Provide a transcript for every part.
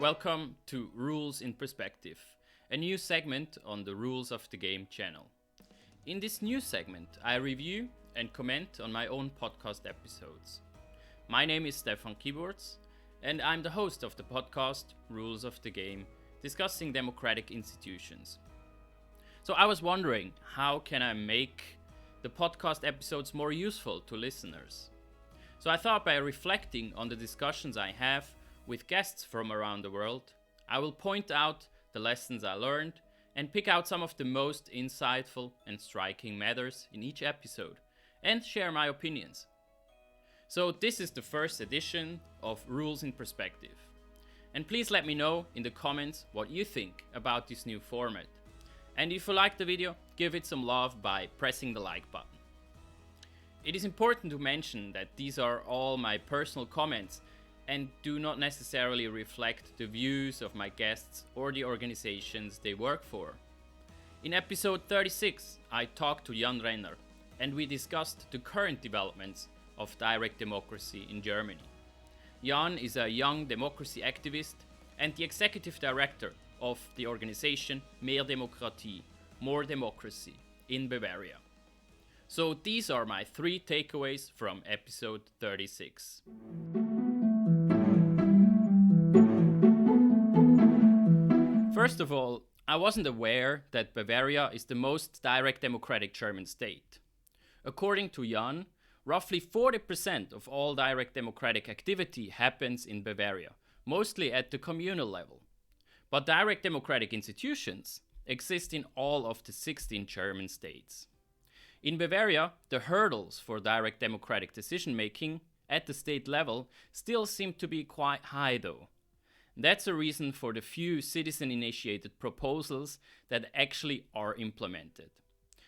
Welcome to Rules in Perspective, a new segment on the Rules of the Game channel. In this new segment, I review and comment on my own podcast episodes. My name is Stephan Kyburz, and I'm the host of the podcast Rules of the Game, discussing democratic institutions. So I was wondering, how can I make the podcast episodes more useful to listeners? So I thought by reflecting on the discussions I have with guests from around the world, I will point out the lessons I learned and pick out some of the most insightful and striking matters in each episode and share my opinions. So this is the first edition of Rules in Perspective. And please let me know in the comments what you think about this new format. And if you like the video, give it some love by pressing the like button. It is important to mention that these are all my personal comments and do not necessarily reflect the views of my guests or the organizations they work for. In episode 36, I talked to Jan Renner, and we discussed the current developments of direct democracy in Germany. Jan is a young democracy activist and the executive director of the organization Mehr Demokratie, More Democracy, in Bavaria. So these are my 3 takeaways from episode 36. First of all, I wasn't aware that Bavaria is the most direct democratic German state. According to Jan, roughly 40% of all direct democratic activity happens in Bavaria, mostly at the communal level. But direct democratic institutions exist in all of the 16 German states. In Bavaria, the hurdles for direct democratic decision-making at the state level still seem to be quite high though. That's a reason for the few citizen-initiated proposals that actually are implemented.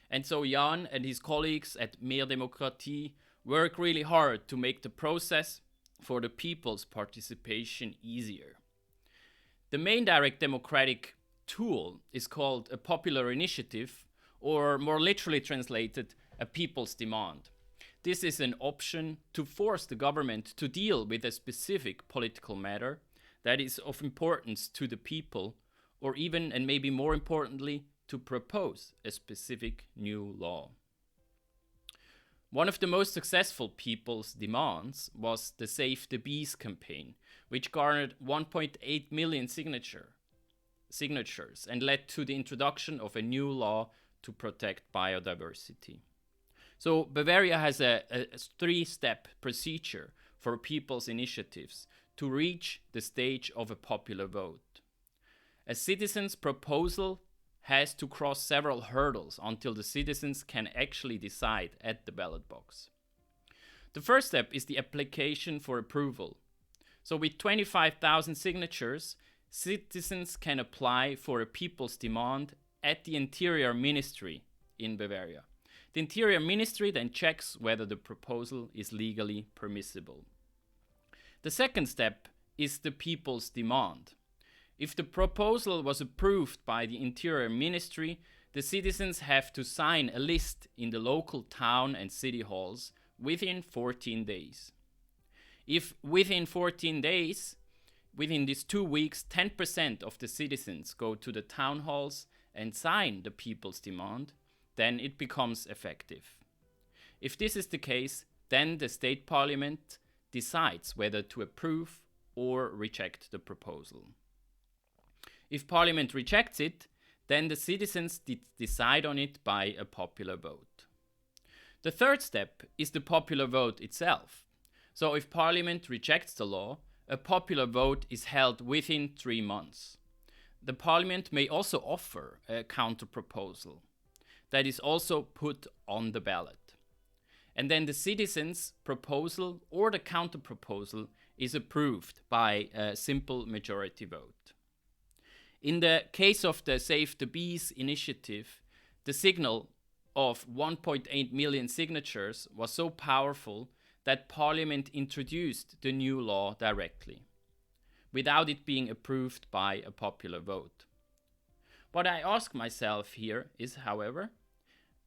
And so Jan and his colleagues at Mehr Demokratie work really hard to make the process for the people's participation easier. The main direct democratic tool is called a popular initiative, or more literally translated, a people's demand. This is an option to force the government to deal with a specific political matter that is of importance to the people, or even, and maybe more importantly, to propose a specific new law. One of the most successful people's demands was the Save the Bees campaign, which garnered 1.8 million signatures and led to the introduction of a new law to protect biodiversity. So Bavaria has a 3-step procedure for people's initiatives to reach the stage of a popular vote. A citizen's proposal has to cross several hurdles until the citizens can actually decide at the ballot box. The first step is the application for approval. So with 25,000 signatures, citizens can apply for a people's demand at the Interior Ministry in Bavaria. The Interior Ministry then checks whether the proposal is legally permissible. The second step is the people's demand. If the proposal was approved by the Interior Ministry, the citizens have to sign a list in the local town and city halls within 14 days. If within 14 days, within these 2 weeks, 10% of the citizens go to the town halls and sign the people's demand, then it becomes effective. If this is the case, then the state parliament decides whether to approve or reject the proposal. If Parliament rejects it, then the citizens decide on it by a popular vote. The third step is the popular vote itself. So if Parliament rejects the law, a popular vote is held within 3 months. The Parliament may also offer a counter-proposal that is also put on the ballot. And then the citizens' proposal or the counter-proposal is approved by a simple majority vote. In the case of the Save the Bees initiative, the signal of 1.8 million signatures was so powerful that Parliament introduced the new law directly, without it being approved by a popular vote. What I ask myself here is, however,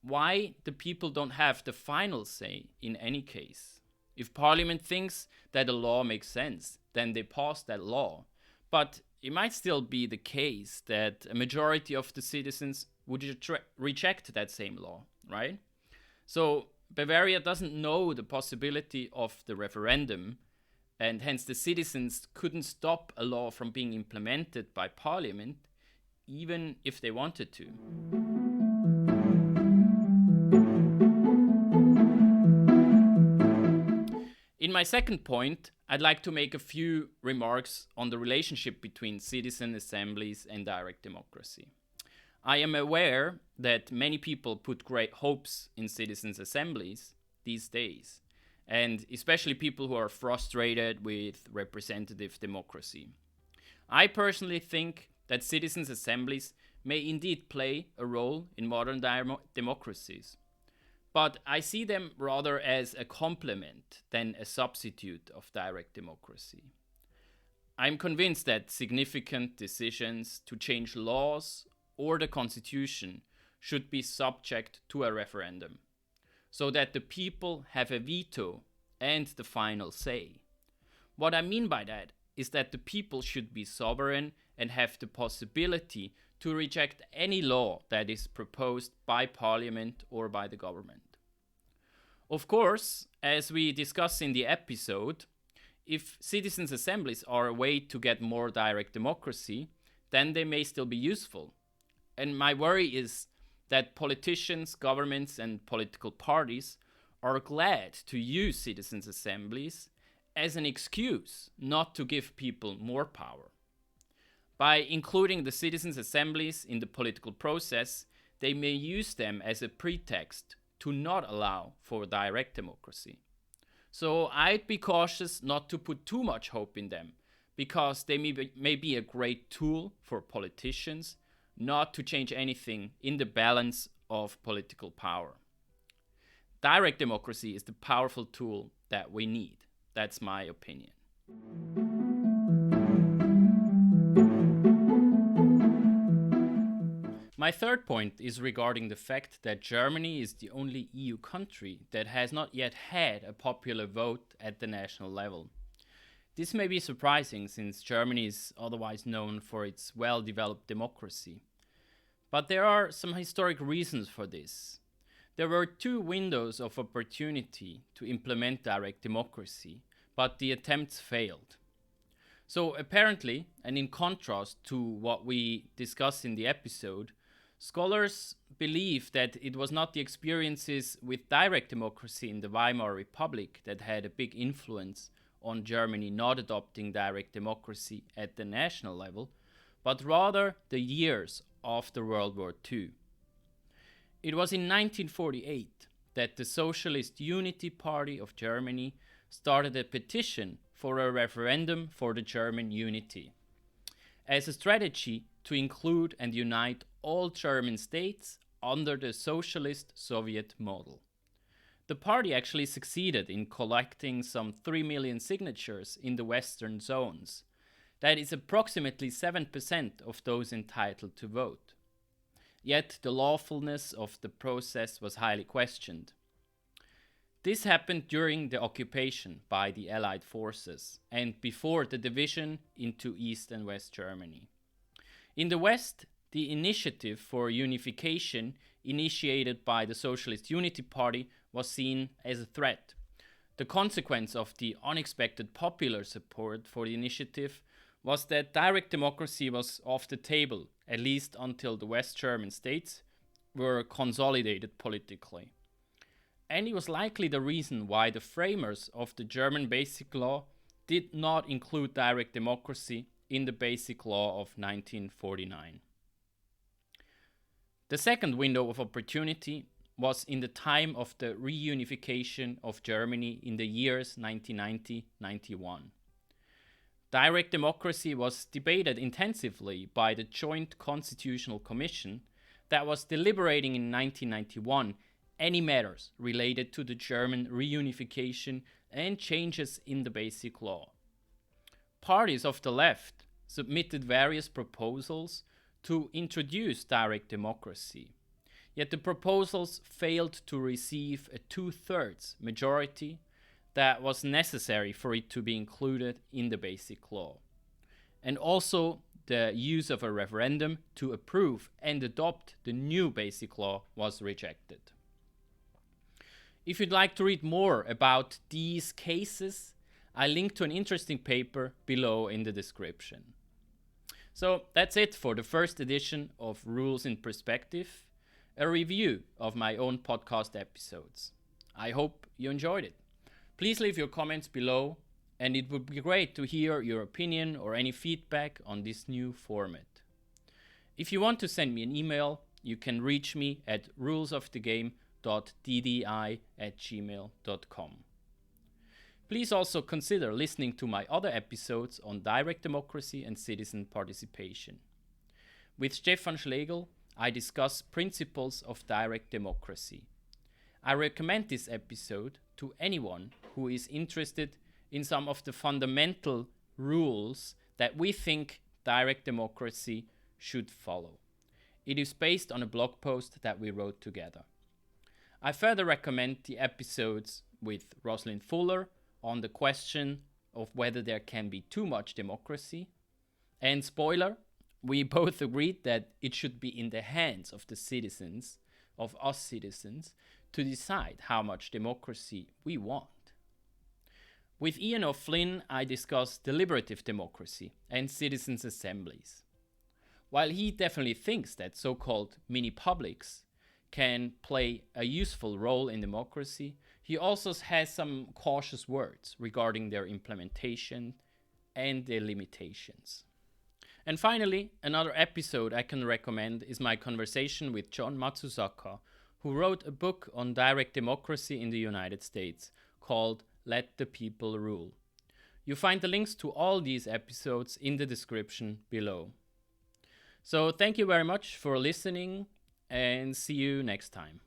why the people don't have the final say in any case. If Parliament thinks that a law makes sense, then they pass that law. But it might still be the case that a majority of the citizens would reject that same law, right? So Bavaria doesn't know the possibility of the referendum, and hence the citizens couldn't stop a law from being implemented by parliament, even if they wanted to. In my second point, I'd like to make a few remarks on the relationship between citizen assemblies and direct democracy. I am aware that many people put great hopes in citizens' assemblies these days, and especially people who are frustrated with representative democracy. I personally think that citizens' assemblies may indeed play a role in modern democracies, but I see them rather as a complement than a substitute of direct democracy. I'm convinced that significant decisions to change laws or the constitution should be subject to a referendum, so that the people have a veto and the final say. What I mean by that is that the people should be sovereign and have the possibility to reject any law that is proposed by parliament or by the government. Of course, as we discuss in the episode, if citizens' assemblies are a way to get more direct democracy, then they may still be useful. And my worry is that politicians, governments, and political parties are glad to use citizens' assemblies as an excuse not to give people more power. By including the citizens' assemblies in the political process, they may use them as a pretext to not allow for direct democracy. So I'd be cautious not to put too much hope in them, because they may be a great tool for politicians not to change anything in the balance of political power. Direct democracy is the powerful tool that we need. That's my opinion. My third point is regarding the fact that Germany is the only EU country that has not yet had a popular vote at the national level. This may be surprising since Germany is otherwise known for its well-developed democracy. But there are some historic reasons for this. There were two windows of opportunity to implement direct democracy, but the attempts failed. So apparently, and in contrast to what we discussed in the episode, scholars believe that it was not the experiences with direct democracy in the Weimar Republic that had a big influence on Germany not adopting direct democracy at the national level, but rather the years after World War II. It was in 1948 that the Socialist Unity Party of Germany started a petition for a referendum for the German unity, as a strategy to include and unite all German states under the socialist Soviet model. The party actually succeeded in collecting some 3 million signatures in the western zones. That is approximately 7% of those entitled to vote. Yet the lawfulness of the process was highly questioned. This happened during the occupation by the Allied forces and before the division into East and West Germany. In the West, the initiative for unification initiated by the Socialist Unity Party was seen as a threat. The consequence of the unexpected popular support for the initiative was that direct democracy was off the table, at least until the West German states were consolidated politically. And it was likely the reason why the framers of the German Basic Law did not include direct democracy in the Basic Law of 1949. The second window of opportunity was in the time of the reunification of Germany in the years 1990-91. Direct democracy was debated intensively by the Joint Constitutional Commission that was deliberating in 1991 any matters related to the German reunification and changes in the Basic Law. Parties of the left submitted various proposals to introduce direct democracy, yet the proposals failed to receive a 2/3 majority that was necessary for it to be included in the Basic Law. And also, the use of a referendum to approve and adopt the new basic law was rejected. If you'd like to read more about these cases, I link to an interesting paper below in the description. So that's it for the first edition of Rules in Perspective, a review of my own podcast episodes. I hope you enjoyed it. Please leave your comments below, and it would be great to hear your opinion or any feedback on this new format. If you want to send me an email, you can reach me at rulesofthegame.ddi@gmail.com. Please also consider listening to my other episodes on direct democracy and citizen participation. With Stefan Schlegel, I discuss principles of direct democracy. I recommend this episode to anyone who is interested in some of the fundamental rules that we think direct democracy should follow. It is based on a blog post that we wrote together. I further recommend the episodes with Roslyn on the question of whether there can be too much democracy. And spoiler, we both agreed that it should be in the hands of the citizens, of us citizens, to decide how much democracy we want. With Ian O'Flynn, I discussed deliberative democracy and citizens' assemblies. While he definitely thinks that so-called mini-publics can play a useful role in democracy, he also has some cautious words regarding their implementation and their limitations. And finally, another episode I can recommend is my conversation with John Matsusaka, who wrote a book on direct democracy in the United States called Let the People Rule. You find the links to all these episodes in the description below. So thank you very much for listening, and see you next time.